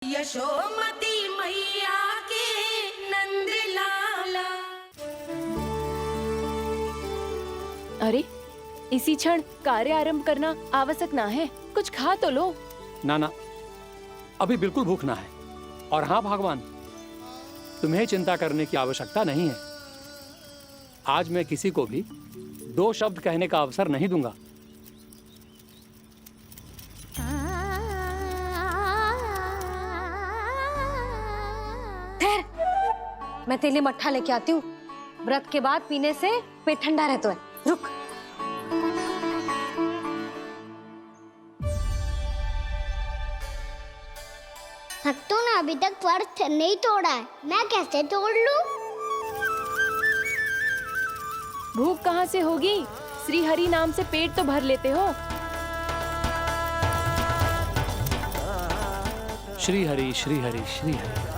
यशोमती मैया के नंद लाला। अरे इसी क्षण कार्य आरंभ करना आवश्यक ना है, कुछ खा तो लो। ना ना, अभी बिल्कुल भूख ना है। और हाँ भगवान, तुम्हें चिंता करने की आवश्यकता नहीं है। आज मैं किसी को भी 2 शब्द कहने का अवसर नहीं दूंगा। ठहर, मैं तेरे लिए मट्ठा लेके आती हूँ। व्रत के बाद पीने से पेट ठंडा रहता है। रुक। भक्तों ने अभी तक व्रत नहीं तोड़ा है, मैं कैसे तोड़ लूं? भूख कहाँ से होगी? श्री हरि नाम से पेट तो भर लेते हो। श्री हरि श्री हरि श्री हरि।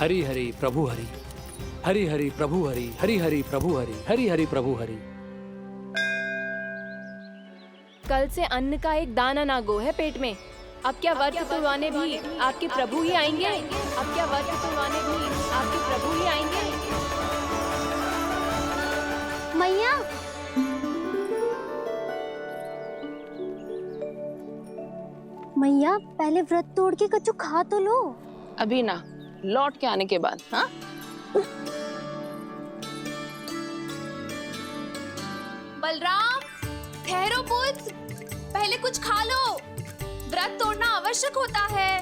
हरि हरि प्रभु हरि, हरि हरि प्रभु हरि, हरि हरि प्रभु हरि, हरि हरि प्रभु हरि। कल से अन्न का एक दाना ना गो है पेट में। अब क्या व्रत तुड़वाने भी आपके प्रभु ही आएंगे? अब क्या व्रत तुड़वाने भी आपके प्रभु ही आएंगे? मैया, मैया पहले व्रत तोड़ के कच्चू खा तो लो। अभी ना, लौट के आने के बाद। हाँ, बलराम, ठहरो पुत्र, पहले कुछ खा लो। व्रत तोड़ना आवश्यक होता है।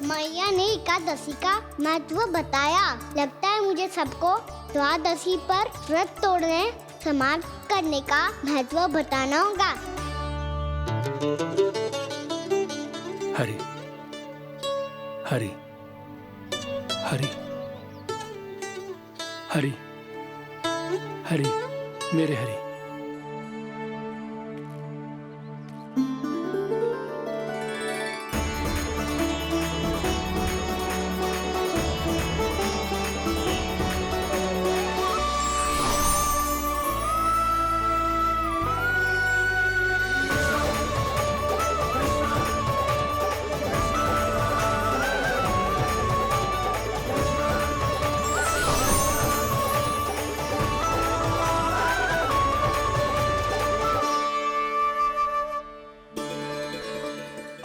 मैया ने एकादशी का महत्व बताया। लगता है मुझे सबको द्वादशी पर व्रत तोड़ने समाप्त करने का महत्व बताना होगा। हरि हरि हरि हरि हरि, मेरे हरि।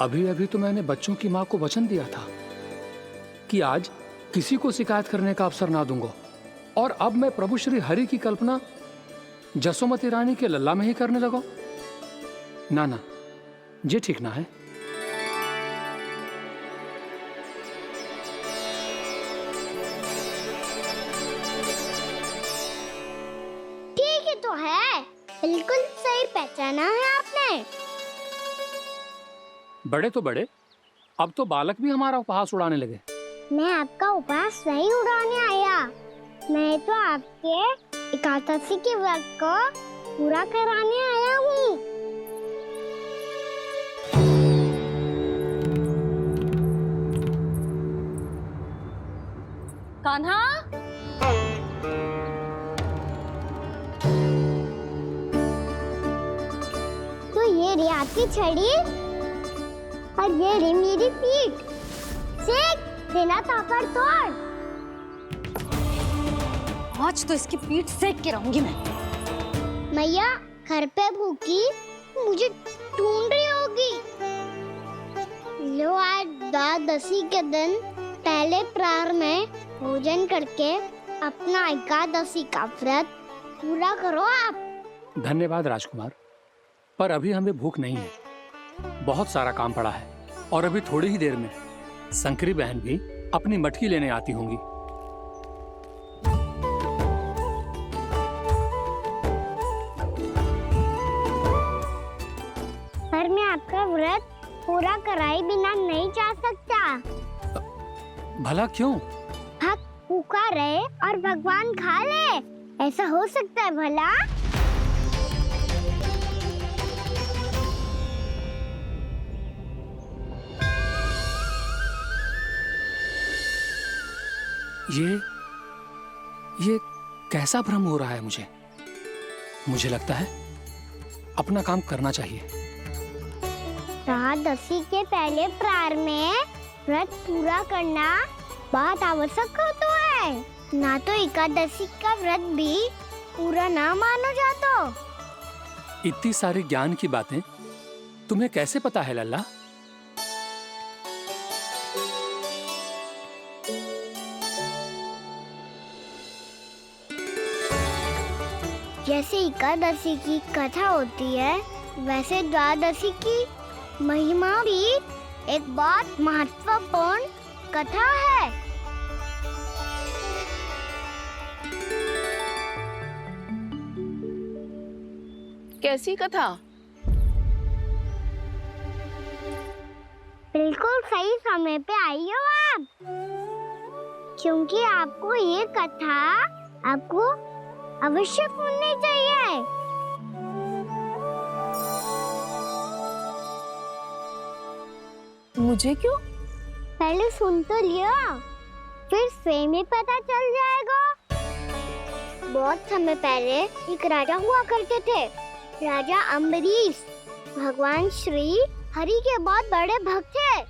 अभी अभी तो मैंने बच्चों की माँ को वचन दिया था कि आज किसी को शिकायत करने का अवसर ना दूंगा, और अब मैं प्रभु श्री हरि की कल्पना जसोमती रानी के लल्ला में ही करने लगा। ना ना, ये ठीक ना है। ठीक है तो है, बिल्कुल सही पहचाना है आपने। बड़े तो बड़े, अब तो बालक भी हमारा उपहास उड़ाने लगे। मैं आपका उपहास नहीं उड़ाने आया, मैं तो आपके एकादशी के व्रत को पूरा कराने आया हूँ। कान्हा, तो ये रही आपकी छड़ी और ये रही मेरी पीठ। सेक देना तापर तोड़। आज तो इसकी पीठ सेक के रहूंगी मैं। मैया घर पे भूखी मुझे ढूंढ रही होगी। लो, आज द्वादशी के दिन पहले प्रहर में भोजन करके अपना एकादशी का व्रत पूरा करो आप। धन्यवाद राजकुमार, पर अभी हमें भूख नहीं है। बहुत सारा काम पड़ा है, और अभी थोड़ी ही देर में शंकरी बहन भी अपनी मटकी लेने आती होंगी। पर मैं आपका व्रत पूरा कराए बिना नहीं जा सकता। भला क्यों? भक्त भूखा रहे और भगवान खा ले, ऐसा हो सकता है भला? ये कैसा भ्रम हो रहा है मुझे? मुझे लगता है अपना काम करना चाहिए। एकादशी के पहले प्रार में व्रत पूरा करना बहुत आवश्यक होता है, ना तो एकादशी का व्रत भी पूरा ना मानो जातो। इतनी सारी ज्ञान की बातें तुम्हें कैसे पता है लल्ला? जैसे एकादशी की कथा होती है, वैसे द्वादशी की महिमा भी एक बहुत महत्वपूर्ण कथा है। कैसी कथा? बिल्कुल सही समय पे आई हो आप, क्योंकि आपको ये कथा आपको अवश्य सुननी चाहिए। मुझे क्यों? पहले सुन तो लियो, फिर स्वयं ही पता चल जाएगा। बहुत समय पहले एक राजा हुआ करते थे, राजा अम्बरीश। भगवान श्री हरि के बहुत बड़े भक्त थे।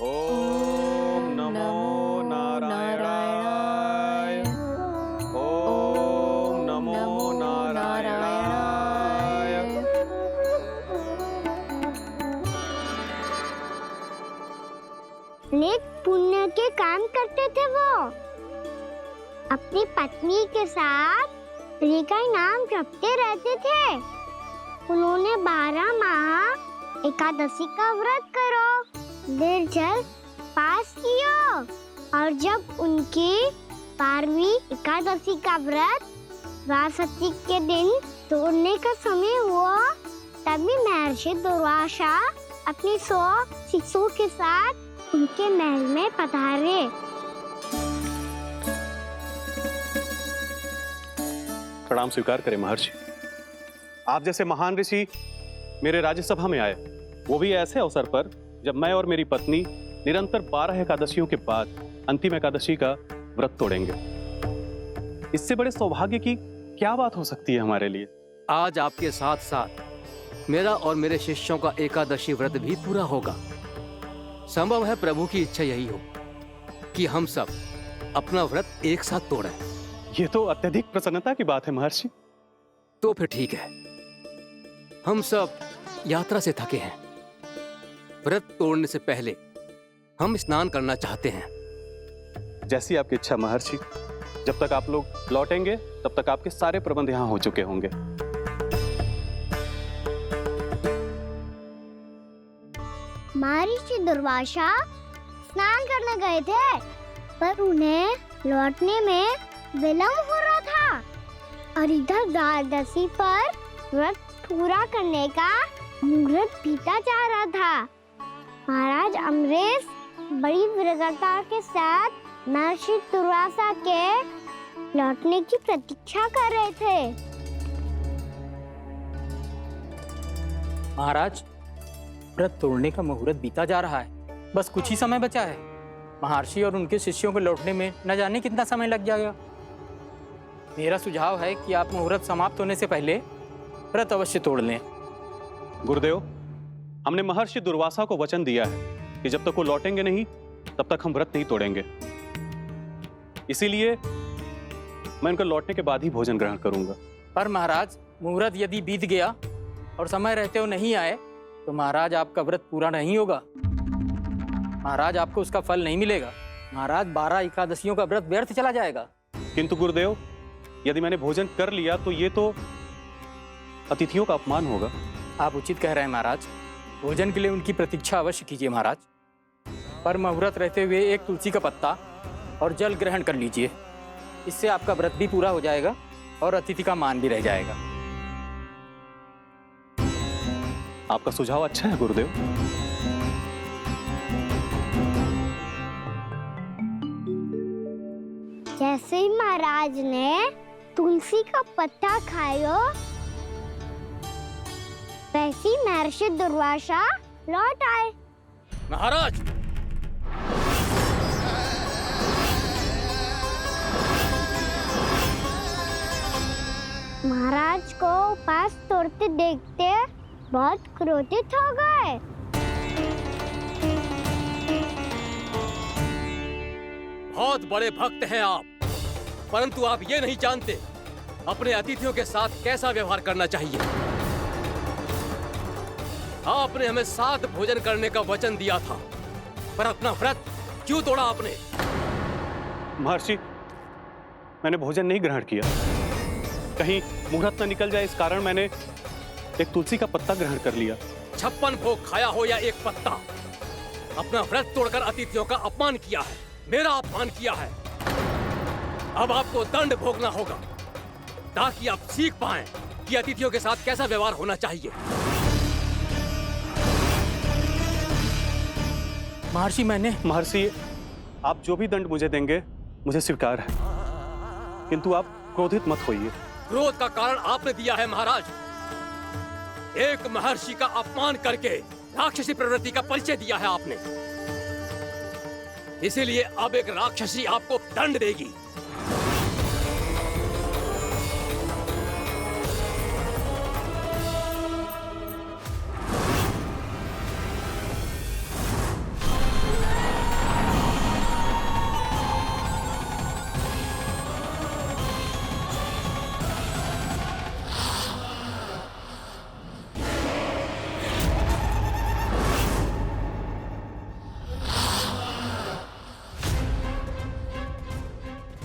ओम नमो नारायणाय। ओम नमो नारायणाय। अनेक पुण्य के काम करते थे वो। अपनी पत्नी के साथ हरि का नाम जपते रहते थे। उन्होंने 12 माह एकादशी का व्रत करो निर्जल पास किया, और जब उनकी 12वीं एकादशी का व्रत द्वादशी के दिन तोड़ने का समय हुआ, तभी महर्षि दुर्वासा अपनी 100 शिष्यों के साथ उनके महल में पधारे। प्रणाम स्वीकार करें महर्षि। आप जैसे महान ऋषि मेरे राज्यसभा में आए, वो भी ऐसे अवसर पर जब मैं और मेरी पत्नी निरंतर 12 एकादशियों के बाद अंतिम एकादशी का व्रत तोड़ेंगे। इससे बड़े सौभाग्य की क्या बात हो सकती है हमारे लिए? आज आपके साथ साथ मेरा और मेरे शिष्यों का एकादशी व्रत भी पूरा होगा। संभव है प्रभु की इच्छा यही हो कि हम सब अपना व्रत एक साथ तोड़ें। ये तो अत्यधिक प्रसन्नता की बात है महर्षि। तो फिर ठीक है, हम सब यात्रा से थके हैं। व्रत तोड़ने से पहले हम स्नान करना चाहते हैं। जैसी आपकी इच्छा महर्षि। जब तक आप लोग लौटेंगे तब तक आपके सारे प्रबंध यहाँ हो चुके होंगे। महर्षि दुर्वासा स्नान करने गए थे, पर उन्हें लौटने में विलंब हो रहा था, और इधर द्वादशी पर व्रत पूरा करने का मुहूर्त बीता जा रहा था। महाराज अम्बरीश बड़ी विरगता के साथ महर्षि दुर्वासा के लौटने की प्रतीक्षा कर रहे थे। महाराज, व्रत तोड़ने का मुहूर्त बीता जा रहा है, बस कुछ ही समय बचा है। महर्षि और उनके शिष्यों को लौटने में न जाने कितना समय लग जाएगा। मेरा सुझाव है कि आप मुहूर्त समाप्त होने से पहले व्रत अवश्य तोड़ लें। गुरुदेव, हमने महर्षि दुर्वासा को वचन दिया है कि जब तक वो लौटेंगे नहीं तब तक हम व्रत नहीं तोड़ेंगे। इसीलिए मैं उनके लौटने के बाद ही भोजन ग्रहण करूंगा। पर महाराज, मुहूर्त यदि बीत गया और समय रहते हुए नहीं आए तो महाराज आपका व्रत पूरा नहीं होगा। महाराज, आपको उसका फल नहीं मिलेगा। महाराज, 12 एकादशियों का व्रत व्यर्थ चला जाएगा। किंतु गुरुदेव, यदि मैंने भोजन कर लिया तो ये तो अतिथियों का अपमान होगा। आप उचित कह रहे हैं महाराज। भोजन के लिए उनकी प्रतीक्षा अवश्य कीजिए महाराज। पर मुहूर्त रहते हुए एक तुलसी का पत्ता और जल ग्रहण कर लीजिए। इससे आपका व्रत भी पूरा हो जाएगा और अतिथि का मान भी रह जाएगा। आपका सुझाव अच्छा है गुरुदेव। जैसे ही महाराज ने तुलसी का पत्ता खाया, वैसे ही महर्षि दुर्वासा लौट आए। महाराज, महाराज को उपवास तोड़ते देखते बहुत क्रोधित हो गए। बहुत बड़े भक्त हैं आप, परंतु आप ये नहीं जानते अपने अतिथियों के साथ कैसा व्यवहार करना चाहिए। आपने हमें 7 भोजन करने का वचन दिया था, पर अपना व्रत क्यों तोड़ा आपने? महर्षि, मैंने भोजन नहीं ग्रहण किया। कहीं मुहूर्त न निकल जाए इस कारण मैंने एक तुलसी का पत्ता ग्रहण कर लिया। 56 भोग खाया हो या एक पत्ता, अपना व्रत तोड़कर अतिथियों का अपमान किया है, मेरा अपमान किया है। अब आपको दंड भोगना होगा ताकि आप सीख पाएं कि अतिथियों के साथ कैसा व्यवहार होना चाहिए। महर्षि, आप जो भी दंड मुझे देंगे मुझे स्वीकार है, किंतु आप क्रोधित मत होइए। क्रोध का कारण आपने दिया है महाराज। एक महर्षि का अपमान करके राक्षसी प्रवृत्ति का परिचय दिया है आपने, इसीलिए अब एक राक्षसी आपको दंड देगी।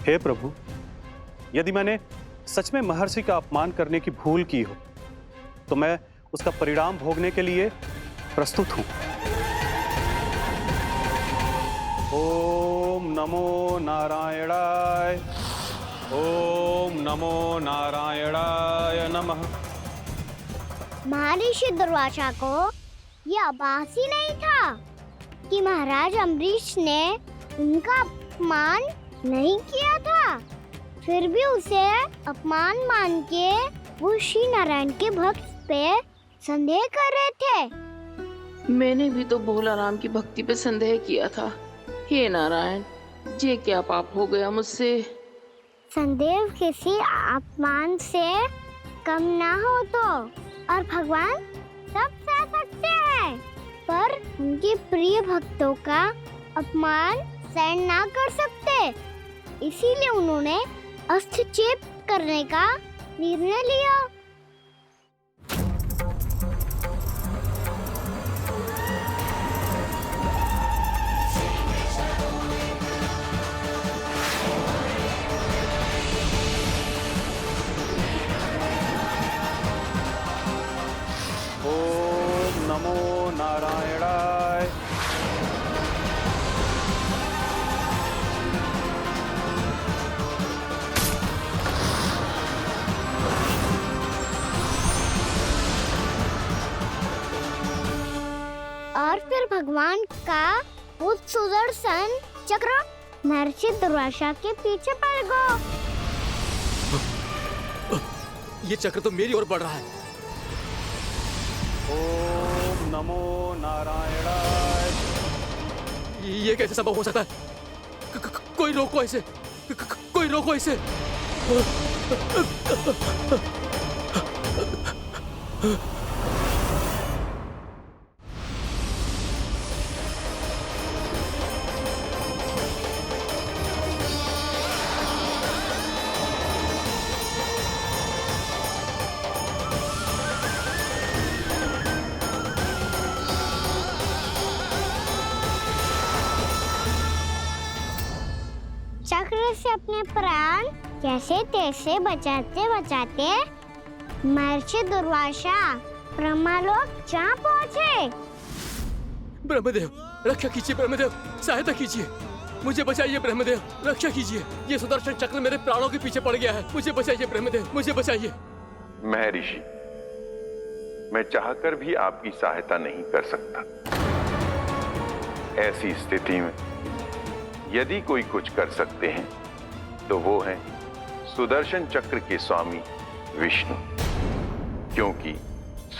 हे प्रभु, यदि मैंने सच में महर्षि का अपमान करने की भूल की हो तो मैं उसका परिणाम भोगने के लिए प्रस्तुत हूं। ओम नमो नारायणाय, ओम नमो नारायणाय नमः। महर्षि दुर्वासा को यह आभास ही नहीं था कि महाराज अम्बरीश ने उनका अपमान नहीं किया था, फिर भी उसे अपमान मान के वो श्री नारायण के भक्त पे संदेह कर रहे थे। मैंने भी तो भोला राम की भक्ति पे संदेह किया था। हे नारायण, ये क्या पाप हो गया मुझसे? संदेह किसी अपमान से कम ना हो तो, और भगवान सब सह सकते हैं, पर उनके प्रिय भक्तों का अपमान सहन ना कर सकते, इसीलिए उन्होंने हस्तक्षेप करने का निर्णय लिया। ओम नमो नारायणाय। और फिर भगवान का वो सुदर्शन चक्र महर्षि दुर्वासा के पीछे पड़ गया। ये चक्र तो मेरी ओर बढ़ रहा है। ओम नमो नारायणाय। ये कैसे संभव हो सकता है? कोई रोको इसे, कोई रोको इसे। चक्र से अपने प्राण कैसे तैसे बचाते बचाते महर्षि दुर्वासा ब्रह्मलोक जा पहुंचे। ब्रह्मदेव, रक्षा कीजिए ब्रह्मदेव, सहायता कीजिए, मुझे बचाइए ब्रह्मदेव, रक्षा कीजिए। ये सुदर्शन चक्र मेरे प्राणों के पीछे पड़ गया है, मुझे बचाइए ब्रह्मदेव, मुझे बचाइए। महर्षि, मैं चाहकर भी आपकी सहायता नहीं कर सकता। ऐसी स्थिति में यदि कोई कुछ कर सकते हैं तो वो हैं सुदर्शन चक्र के स्वामी विष्णु, क्योंकि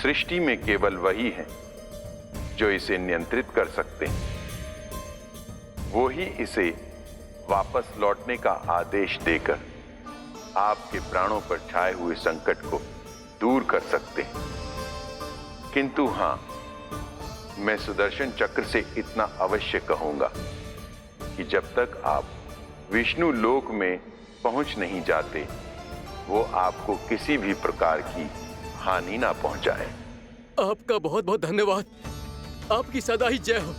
सृष्टि में केवल वही है जो इसे नियंत्रित कर सकते हैं। वो ही इसे वापस लौटने का आदेश देकर आपके प्राणों पर छाए हुए संकट को दूर कर सकते हैं। किंतु हां, मैं सुदर्शन चक्र से इतना अवश्य कहूंगा कि जब तक आप विष्णु लोक में पहुंच नहीं जाते, वो आपको किसी भी प्रकार की हानि ना पहुंचाए। आपका बहुत बहुत धन्यवाद। आपकी सदा ही जय हो।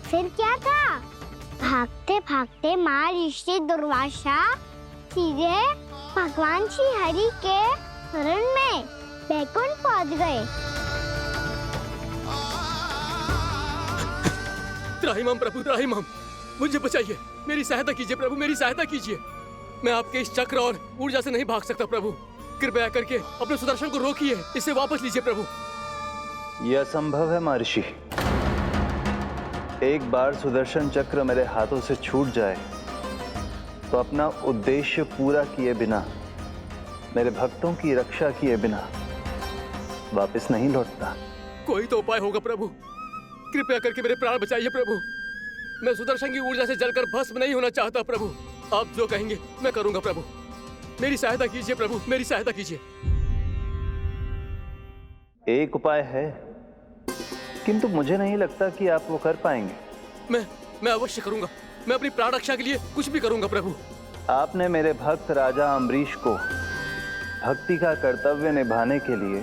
फिर क्या था? भागते भागते महर्षि दुर्वासा सीधे भगवान श्री हरि के शरण में बैकुंठ पहुंच गए। त्राहिमाम प्रभु, त्राहिमाम, मुझे बचाइए, मेरी सहायता कीजिए प्रभु, मेरी सहायता कीजिए। मैं आपके इस चक्र और ऊर्जा से नहीं भाग सकता प्रभु। कृपया करके अपने सुदर्शन को रोकिए, इसे वापस लीजिए प्रभु। यह असंभव है महर्षि। एक बार सुदर्शन चक्र मेरे हाथों से छूट जाए तो अपना उद्देश्य पूरा किए बिना, मेरे भक्तों की रक्षा किए बिना वापस नहीं लौटता। कोई तो उपाय होगा प्रभु, कृपया करके मेरे प्राण बचाइए प्रभु। मैं सुदर्शन की ऊर्जा से जलकर भस्म नहीं होना चाहता प्रभु। आप जो कहेंगे मैं करूंगा प्रभु। मेरी सहायता कीजिए प्रभु, मेरी सहायता कीजिए। एक उपाय है, किंतु मुझे नहीं लगता कि आप वो कर पाएंगे। मैं अवश्य करूंगा। मैं अपनी प्राण रक्षा के लिए कुछ भी करूंगा प्रभु। आपने मेरे भक्त राजा अम्बरीश को भक्ति का कर्तव्य निभाने के लिए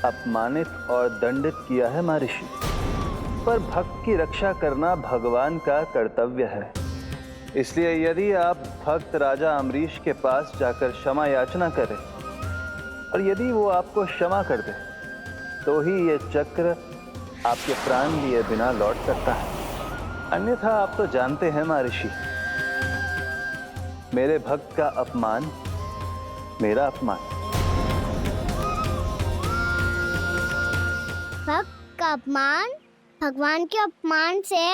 अपमानित और दंडित किया है महर्षि, पर भक्त की रक्षा करना भगवान का कर्तव्य है। इसलिए यदि आप भक्त राजा अम्बरीश के पास जाकर क्षमा याचना करें और यदि वो आपको क्षमा कर दे, तो ही ये चक्र आपके प्राण लिए बिना लौट सकता है। अन्यथा आप तो जानते हैं महर्षि, मेरे भक्त का अपमान मेरा अपमान। भक्त का अपमान भगवान के अपमान से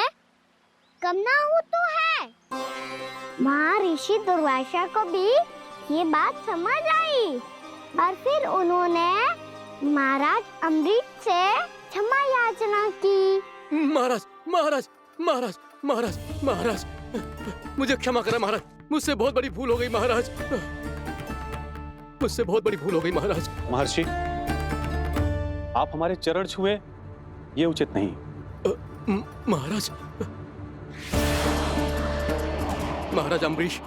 कम ना हो तो है। महर्षि दुर्वासा को भी ये बात समझ आई और फिर उन्होंने महाराज अम्बरीश से क्षमा याचना की। महाराज महाराज महाराज महाराज महाराज, मुझे क्षमा करें महाराज, मुझसे बहुत बड़ी भूल हो गई महाराज, मुझसे बहुत बड़ी भूल हो गई महाराज। महर्षि, आप हमारे चरण छुए ये उचित नहीं। महाराज, महाराज अम्बरीश,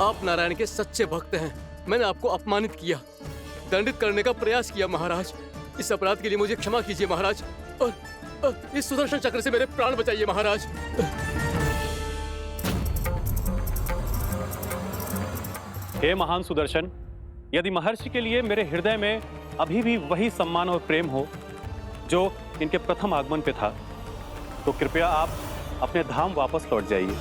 आप नारायण के सच्चे भक्त हैं। मैंने आपको अपमानित किया, दंडित करने का प्रयास किया महाराज। इस अपराध के लिए मुझे क्षमा कीजिए महाराज, और इस सुदर्शन चक्र से मेरे प्राण बचाइए महाराज। हे महान सुदर्शन, यदि महर्षि के लिए मेरे हृदय में अभी भी वही सम्मान और प्रेम हो जो इनके प्रथम आगमन पे था, तो कृपया आप अपने धाम वापस लौट जाइए।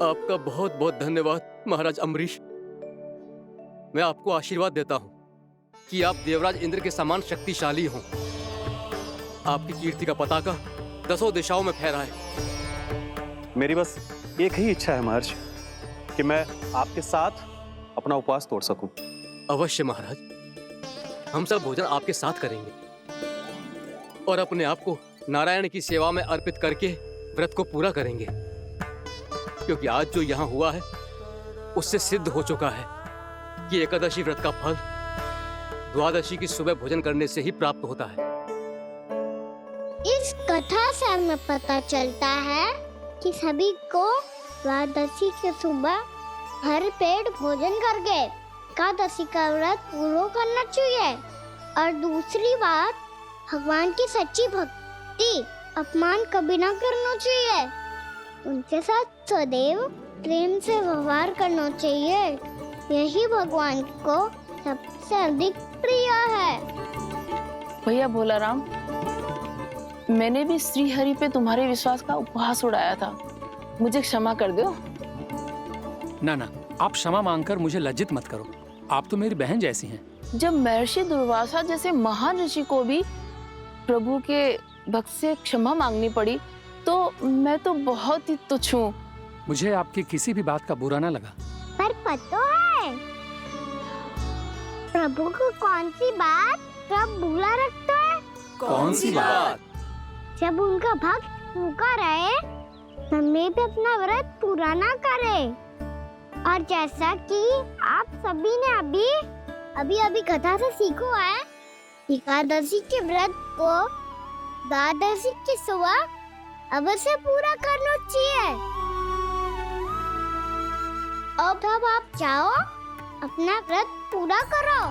आपका बहुत बहुत धन्यवाद महाराज अम्बरीश। मैं आपको आशीर्वाद देता हूं कि आप देवराज इंद्र के समान शक्तिशाली हों। आपकी कीर्ति का पताका दसों दिशाओं में फहराए। मेरी बस एक ही इच्छा है महर्षि, कि मैं आपके साथ अपना उपवास तोड़ सकूं। अवश्य महाराज, हम सब भोजन आपके साथ करेंगे और अपने आप को नारायण की सेवा में अर्पित करके व्रत को पूरा करेंगे, क्योंकि आज जो यहाँ हुआ है उससे सिद्ध हो चुका है कि एकादशी व्रत का फल द्वादशी की सुबह भोजन करने से ही प्राप्त होता है। इस कथा से हमें पता चलता है कि सभी को द्वादशी के सुबह भर पेट भोजन करके एकादशी का व्रत पूरा करना चाहिए। और दूसरी बात, भगवान की सच्ची भक्ति अपमान कभी ना करना चाहिए। उनके साथ सदैव प्रेम से व्यवहार करना चाहिए। यही भगवान को सबसे अधिक प्रिय है। भैया भोला राम, मैंने भी श्री हरि पे तुम्हारे विश्वास का उपहास उड़ाया था, मुझे क्षमा कर दो। ना ना, आप क्षमा मांगकर मुझे लज्जित मत करो, आप तो मेरी बहन जैसी हैं। जब महर्षि दुर्वासा जैसे महान ऋषि को भी प्रभु के भक्त से क्षमा मांगनी पड़ी, तो मैं तो बहुत ही तुच्छ हूँ। मुझे आपकी किसी भी बात का बुरा ना लगा। पर पता है प्रभु को कौन सी बात कब बुरा रखता है? कौन सी बात? जब उनका भक्त भूखा रहे, समय पे अपना व्रत पूरा ना करे। और जैसा कि आप सभी ने अभी कथा से सीखो है, एकादशी के व्रत को द्वादशी के सुबह अवश्य पूरा करना चाहिए। अब आप जाओ, अपना व्रत पूरा करो।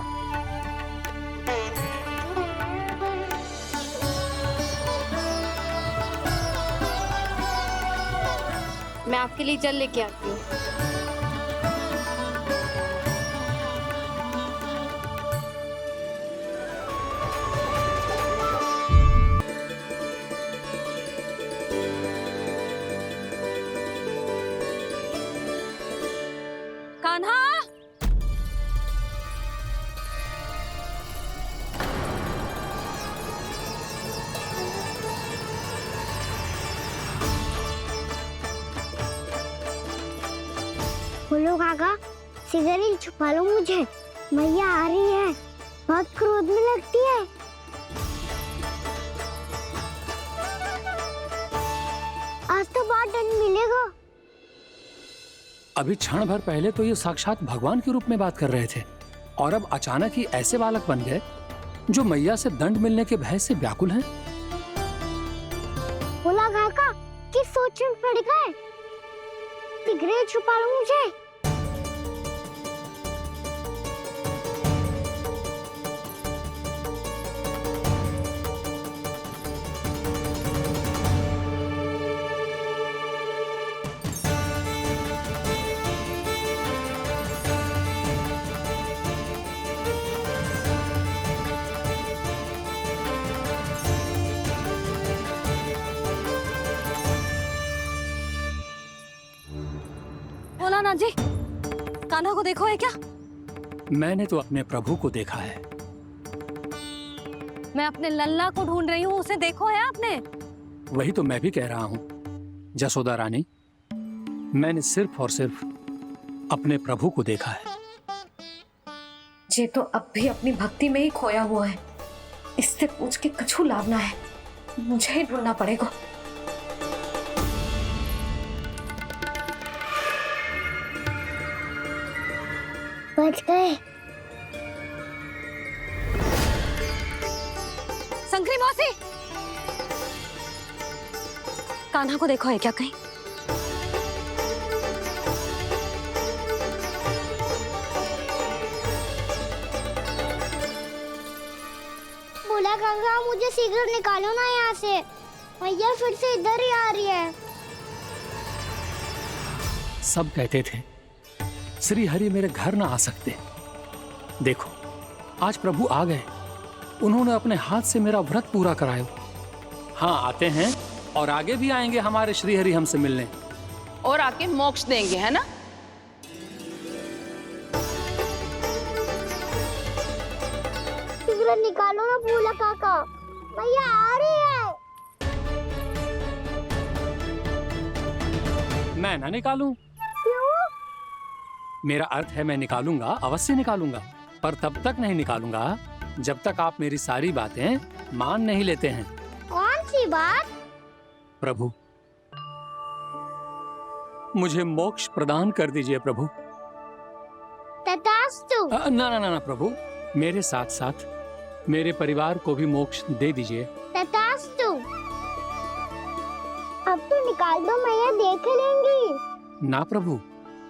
मैं आपके लिए जल लेके आती हूँ। कान्हा, बोलो काका, सिगरेट छुपा लो मुझे, मैया आ रही है, बहुत क्रोध में लगती है। आज तो बहुत दंड मिलेगा। अभी क्षण भर पहले तो ये साक्षात भगवान के रूप में बात कर रहे थे, और अब अचानक ही ऐसे बालक बन गए जो मैया से दंड मिलने के भय से व्याकुल हैं। बोला काका, किस सोच में पड़ गए? सिगरेट छुपा लो मुझे। बोला ना जी, कान्हा को देखो है क्या? मैंने तो अपने प्रभु को देखा है। मैं अपने लल्ला को ढूंढ रही हूँ, उसे देखो है आपने? वही तो मैं भी कह रहा हूँ जसोदा रानी, मैंने सिर्फ और सिर्फ अपने प्रभु को देखा है। ये तो अब भी अपनी भक्ति में ही खोया हुआ है, इससे पूछ के कछु लाभ ना है, मुझे ही ढूंढना पड़ेगा। बच गए। संकरी मौसी, कान्हा को देखो है क्या कहीं? बोला काका, मुझे सिगरेट निकालो ना यहाँ से, भैया फिर से इधर ही आ रही है। सब कहते थे श्री हरि मेरे घर ना आ सकते। देखो आज प्रभु आ गए, उन्होंने अपने हाथ से मेरा व्रत पूरा कराया। हाँ आते हैं और आगे भी आएंगे हमारे श्री हरि हमसे मिलने, और आके मोक्ष देंगे, है ना? सिगरेट निकालो ना बोला काका, भैया आ रही है। मैं ना निकालूं? मेरा अर्थ है मैं निकालूंगा, अवश्य निकालूंगा, पर तब तक नहीं निकालूंगा जब तक आप मेरी सारी बातें मान नहीं लेते हैं। कौन सी बात? प्रभु मुझे मोक्ष प्रदान कर दीजिए प्रभु। तथास्तु। ना ना ना ना प्रभु, मेरे साथ साथ मेरे परिवार को भी मोक्ष दे दीजिए। तथास्तु। अब तो निकाल दो, मैया देख लेंगी। ना प्रभु,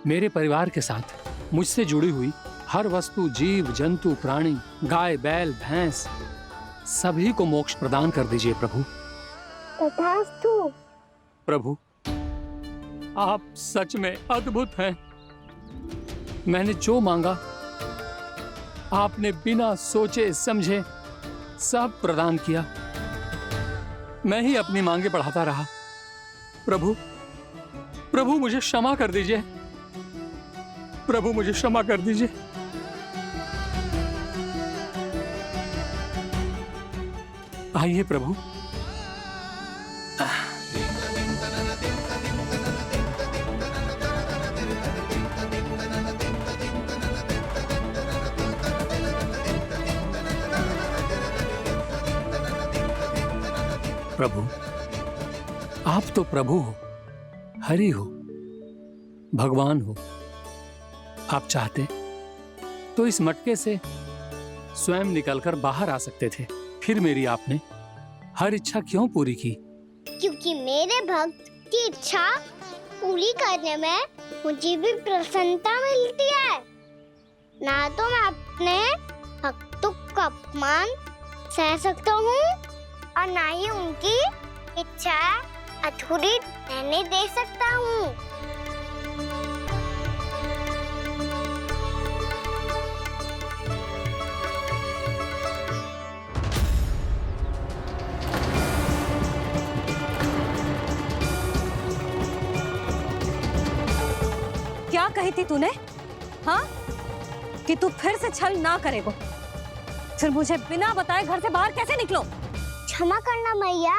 मेरे परिवार के साथ मुझसे जुड़ी हुई हर वस्तु, जीव जंतु, प्राणी, गाय बैल भैंस, सभी को मोक्ष प्रदान कर दीजिए प्रभु। तथास्तु। प्रभु आप सच में अद्भुत हैं। मैंने जो मांगा आपने बिना सोचे समझे सब प्रदान किया। मैं ही अपनी मांगे बढ़ाता रहा। प्रभु प्रभु मुझे क्षमा कर दीजिए, प्रभु मुझे क्षमा कर दीजिए। आइए प्रभु। प्रभु, आप तो प्रभु हो, हरि हो, भगवान हो। आप चाहते तो इस मटके से स्वयं निकलकर बाहर आ सकते थे, फिर मेरी आपने हर इच्छा क्यों पूरी की? क्योंकि मेरे भक्त की इच्छा पूरी करने में मुझे भी प्रसन्नता मिलती है। ना तो मैं अपने भक्तों का अपमान सह सकता हूँ और ना ही उनकी इच्छा अधूरी रहने दे सकता हूँ। क्या कही थी तूने? हाँ, कि तू फिर से छल ना करेगा। फिर मुझे बिना बताए घर से बाहर कैसे निकलो? क्षमा करना मैया,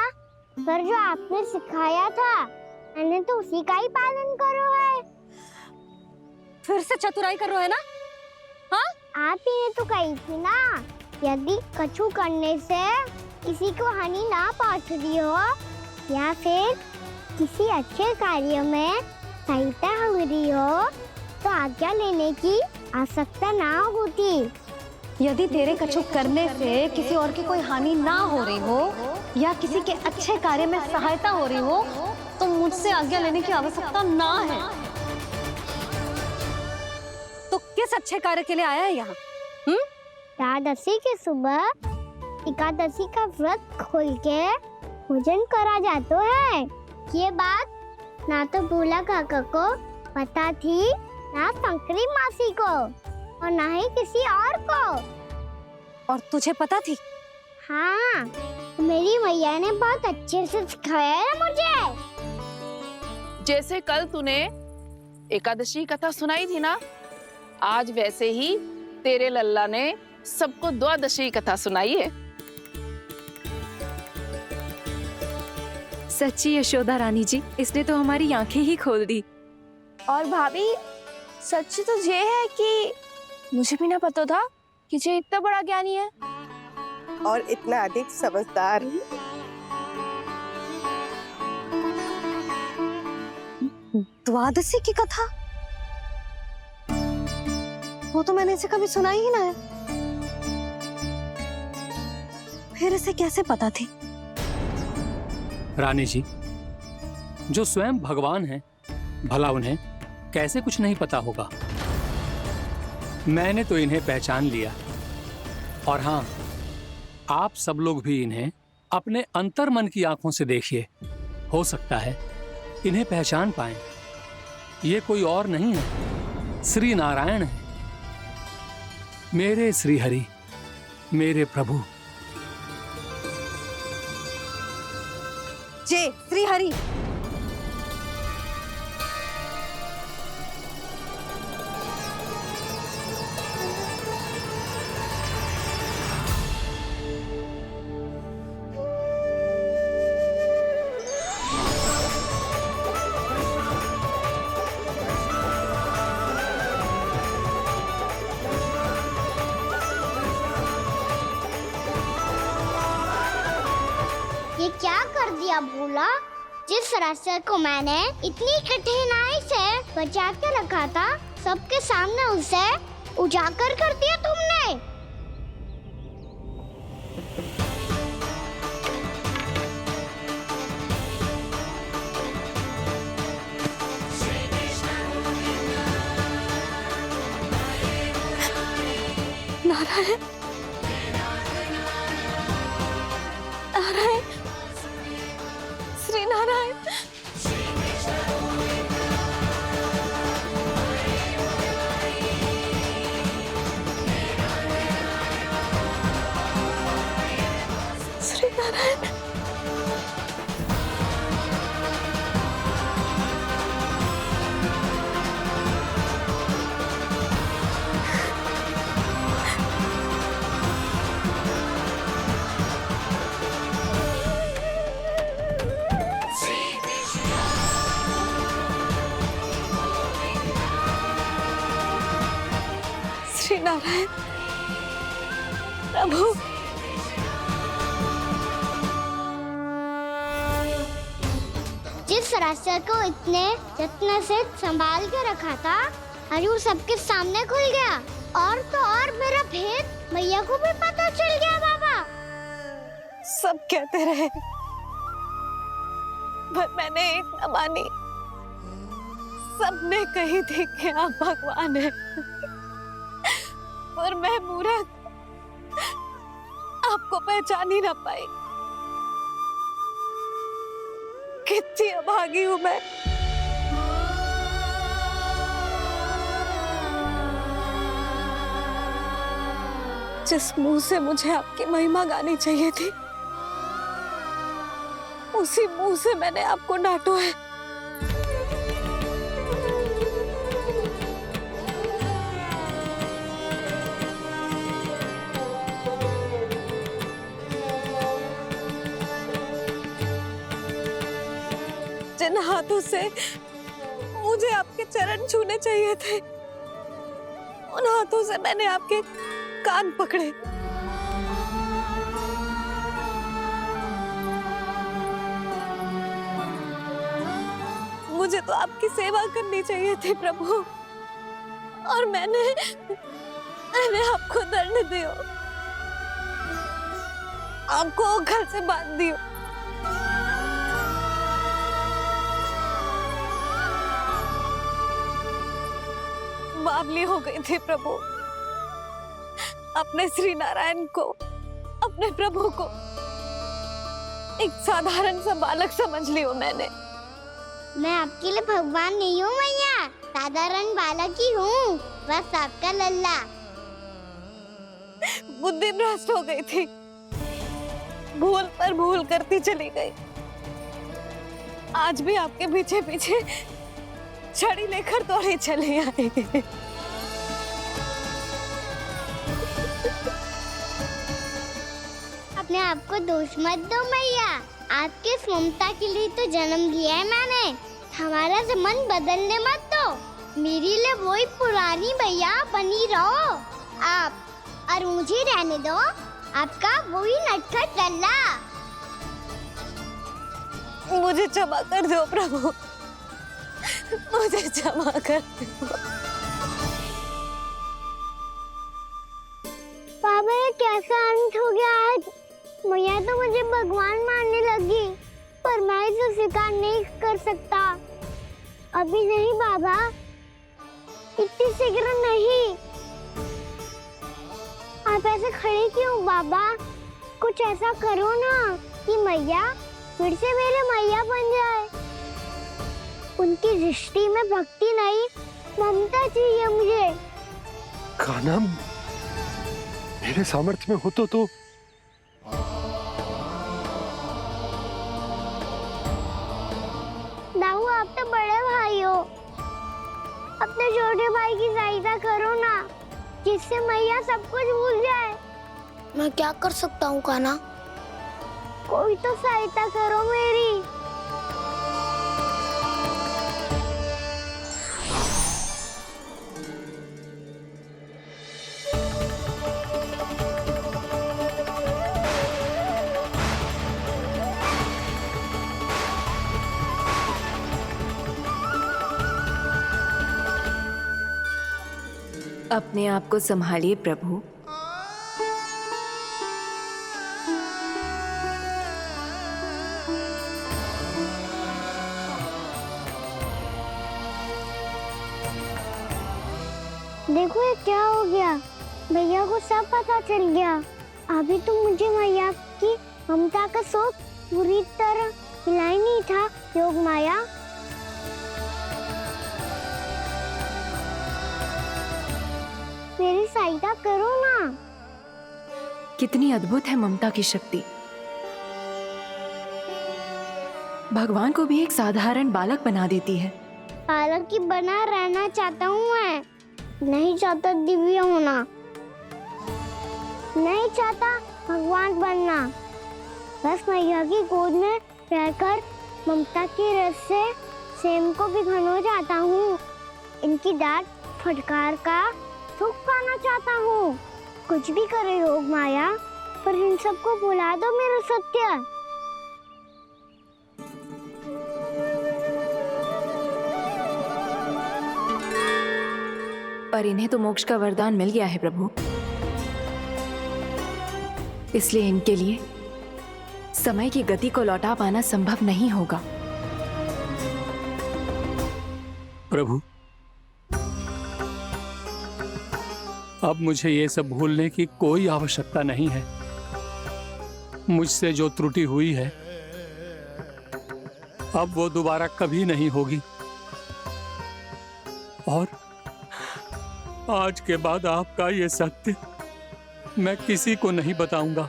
पर जो आपने सिखाया था मैंने तो उसी का ही पालन करो है। फिर से चतुराई कर रहे हो है ना? हाँ? आप ही ने तो कही थी ना, यदि कछु करने से किसी को हानि ना पहुंच रही हो या फिर किसी अच्छे कार्य में सहायता हो रही हो तो आज्ञा लेने की आवश्यकता ना होती। यदि तेरे कछु करने से किसी और की कोई हानि ना हो रही हो या किसी के अच्छे कार्य में सहायता हो रही हो तो मुझसे आज्ञा लेने की आवश्यकता ना है। तो किस अच्छे कार्य के लिए आया है यहाँ? एकादशी के सुबह एकादशी का व्रत खोल के भोजन करा जाता है। ये बात ना तो भोला काका को पता थी, ना शंकरी मासी को और ना ही किसी और को। और तुझे पता थी? हाँ, मेरी मैया ने बहुत अच्छे से सिखाया है मुझे। जैसे कल तूने एकादशी कथा सुनाई थी ना, आज वैसे ही तेरे लल्ला ने सबको द्वादशी कथा सुनाई है। सच्ची यशोदा रानी जी, इसने तो हमारी आंखें ही खोल दी। और भाभी, सच तो ये है कि मुझे भी ना पता था कि ये इतना बड़ा ज्ञानी है और इतना अधिक समझदार। द्वादशी की कथा? वो तो मैंने इसे कभी सुना ही ना है। फिर इसे कैसे पता थी? रानी जी, जो स्वयं भगवान हैं, भला उन्हें कैसे कुछ नहीं पता होगा? मैंने तो इन्हें पहचान लिया। और हाँ, आप सब लोग भी इन्हें अपने अंतर्मन की आंखों से देखिए, हो सकता है इन्हें पहचान पाएं। ये कोई और नहीं है, श्री नारायण है, मेरे श्री हरि, मेरे प्रभु। जय श्री हरि। ये क्या कर दिया भोला? जिस रास्ते को मैंने इतनी कठिनाई से बचा के रखा था, सबके सामने उसे उजागर कर दिया तुमने। नारायण, नारायण, श्री नारायण। श्री नारायण। श्री नारायण प्रभु। रास्ते को इतने यत्न से संभाल के रखा था, आज वो सबके सामने खुल गया। और तो और मेरा भेद मैया को भी पता चल गया। बाबा सब कहते रहे पर मैंने एक न मानी। सबने कही थी कि आप भगवान हैं, पर मैं मूर्ख आपको पहचान ही ना पाई। कितनी अभागी हूँ मैं। जिस मुंह से मुझे आपकी महिमा गानी चाहिए थी, उसी मुंह से मैंने आपको डांटा है। जिन हाथों से मुझे आपके चरण छूने चाहिए थे, उन हाथों से मैंने आपके कान पकड़े। मुझे तो आपकी सेवा करनी चाहिए थी प्रभु, और मैंने आपको दंड दियो, आपको घर से बांध दियो। बावली हो गई थी प्रभु। अपने श्री नारायण को, अपने प्रभु को एक साधारण सा बालक समझ लियो मैंने। मैं आपके लिए भगवान नहीं हूँ मैया, साधारण बालक ही हूँ, बस आपका लल्ला। बुद्धि भ्रष्ट हो गई थी, भूल पर भूल करती चली गई। आज भी आपके पीछे पीछे छड़ी लेकर दौड़े चले आए। अपने आप को दोष मत दो मैया, आपके ममता के लिए तो जन्म लिया है मैंने। हमारा मन बदलने मत दो, मेरे लिए वही पुरानी मैया बनी रहो आप, और मुझे रहने दो आपका वही नटखट लल्ला। मुझे क्षमा कर दो प्रभु, मुझे क्षमा कर दो। बाबा ये कैसा अंत हो गया आज? मैया तो मुझे भगवान मानने लगी, पर मैं इसे स्वीकार नहीं कर सकता। अभी नहीं बाबा, इतनी शीघ्र नहीं। आप ऐसे खड़े क्यों बाबा? कुछ ऐसा करो ना कि मैया फिर से मेरे मैया बन जाए। उनकी दृष्टि में भक्ति नहीं, ममता चाहिए मुझे। कान्हा, मेरे सामर्थ्य में हो तो दाऊ, आप तो बड़े भाई हो, अपने छोटे भाई की सहायता करो ना, जिससे मैया सब कुछ भूल जाए। मैं क्या कर सकता हूँ कान्हा? कोई तो सहायता करो मेरी। अपने आप को संभालिए प्रभु। देखो ये क्या हो गया, भैया को सब पता चल गया। अभी तो मुझे मैया की ममता का शौक पूरी तरह मिला ही नहीं था। योग माया, मेरी सहायता करो ना। कितनी अद्भुत है ममता की शक्ति। भगवान को भी एक साधारण बालक बना देती है। बालक की बना रहना चाहता हूँ मैं, नहीं चाहता दिव्य होना, नहीं चाहता भगवान बनना। बस मैया की गोद में रहकर ममता की रस से सेम को भिगोना चाहता हूँ। इनकी डांट फटकार का सुख पाना चाहता हूँ। कुछ भी करे योग माया, पर इन सबको भुला दो मेरा सत्य। पर इन्हें तो मोक्ष का वरदान मिल गया है प्रभु, इसलिए इनके लिए समय की गति को लौटा पाना संभव नहीं होगा। प्रभु, अब मुझे ये सब भूलने की कोई आवश्यकता नहीं है। मुझसे जो त्रुटि हुई है अब वो दोबारा कभी नहीं होगी, और आज के बाद आपका ये सत्य मैं किसी को नहीं बताऊंगा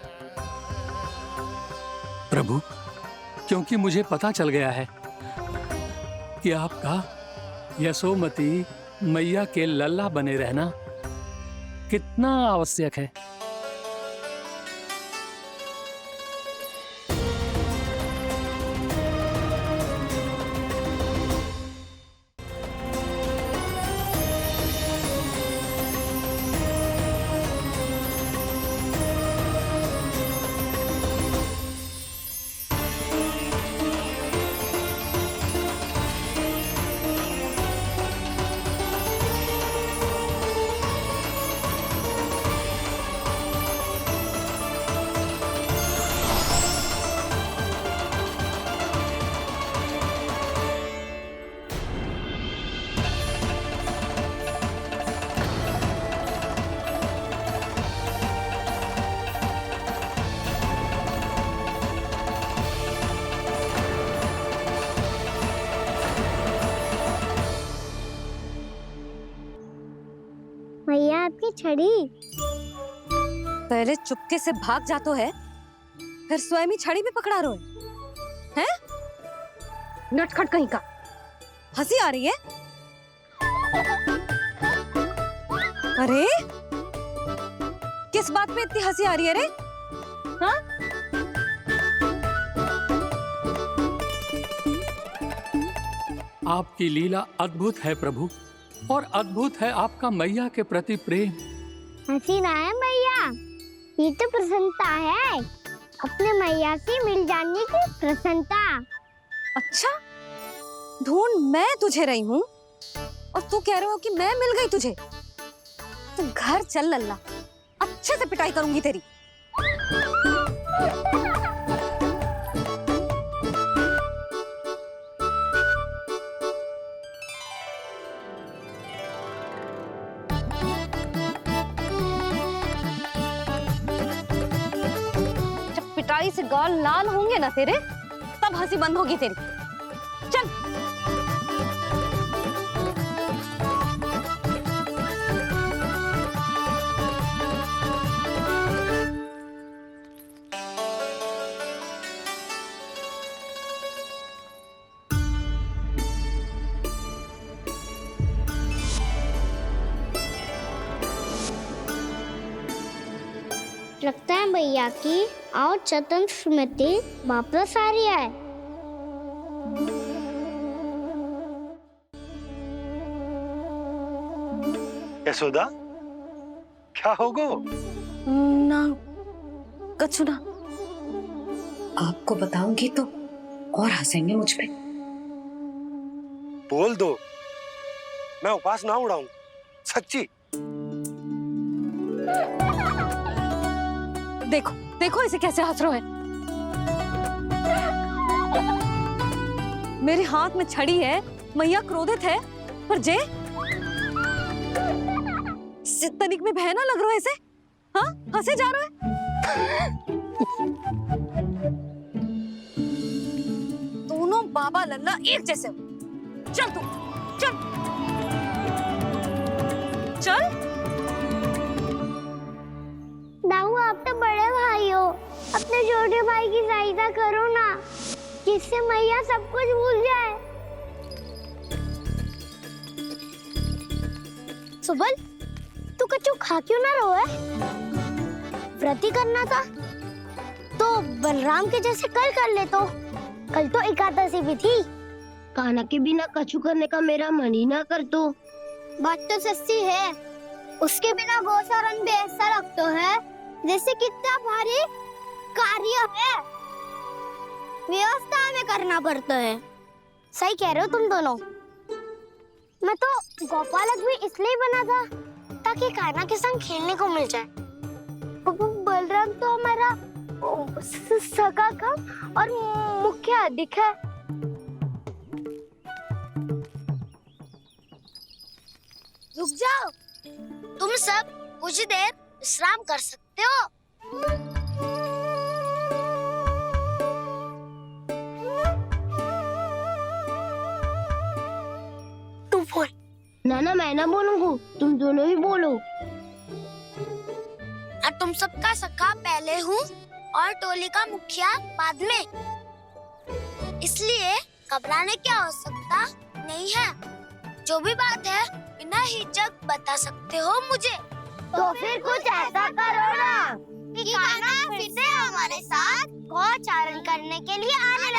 प्रभु, क्योंकि मुझे पता चल गया है कि आपका यशोमती मैया के लल्ला बने रहना कितना आवश्यक है। भैया आपकी छड़ी। पहले चुपके से भाग जातो है, फिर स्वयं ही छड़ी भी पकड़ा रो है? नटखट कहीं का। हंसी आ रही है? अरे किस बात पे इतनी हंसी आ रही है रे? हाँ? आपकी लीला अद्भुत है प्रभु, और अद्भुत है आपका मैया के प्रति प्रेम। हंसी ना है मैया, ये तो प्रसन्नता है, अपने मैया से मिल जाने की प्रसन्नता। अच्छा, ढूंढ मैं तुझे रही हूँ और तू कह रहे हो कि मैं मिल गई तुझे। तो घर चल लल्ला, अच्छे से पिटाई करूंगी तेरी। पिटाई से गाल लाल होंगे ना तेरे, तब हंसी बंद होगी तेरी। चल। लगता है भैया की और चतन स्मृति वापस आ रही है। यशोदा, क्या होगो? ना कछु ना। आपको बताऊंगी तो और हंसेंगे मुझ पे। बोल दो, मैं उपास ना उड़ाऊं, सच्ची। देखो देखो इसे कैसे हंस रहे हैं। मेरे हाथ में छड़ी है, मैया क्रोधित है, पर जे तनिक में भय ना लग रहा है इसे? हाँ, हंसे जा रहा है। दोनों बाबा लल्ला एक जैसे हो। चल तू, चल चल। दाऊ, आप तो बड़े भाई हो, अपने छोटे भाई की सहायता करो ना, जिससे मैया सब कुछ भूल जाए। सुबल, तू कच्चू खा क्यों ना रहो है? व्रत ही करना था तो बलराम के जैसे कल कर ले। तो कल तो एकादशी भी थी। कान्हा के बिना कछु करने का मेरा मन ही ना कर। तो बात तो सच्ची है, उसके बिना गोचारण भी ऐसा लगता है जैसे कितना भारी कार्य है, व्यवस्था में करना पड़ता है। सही कह रहे हो तुम दोनों। मैं तो गोपालक भी इसलिए बना था ताकि कान्हा के संग खेलने को मिल जाए। बलराम तो हमारा सगा काम और मुख्य अधिक है। रुक जाओ, तुम सब कुछ देर विश्राम कर सकते हो। तू बोल। ना मैं ना बोलूंगा, तुम दोनों ही बोलो। और तुम सबका सखा पहले हूँ और टोली का मुखिया बाद में, इसलिए घबराने की आवश्यकता नहीं है। जो भी बात है बिना हिचक बता सकते हो मुझे। तो फिर कुछ ऐसा करो ना कि कान्हा फिर से हमारे साथ गौचारण करने के लिए आने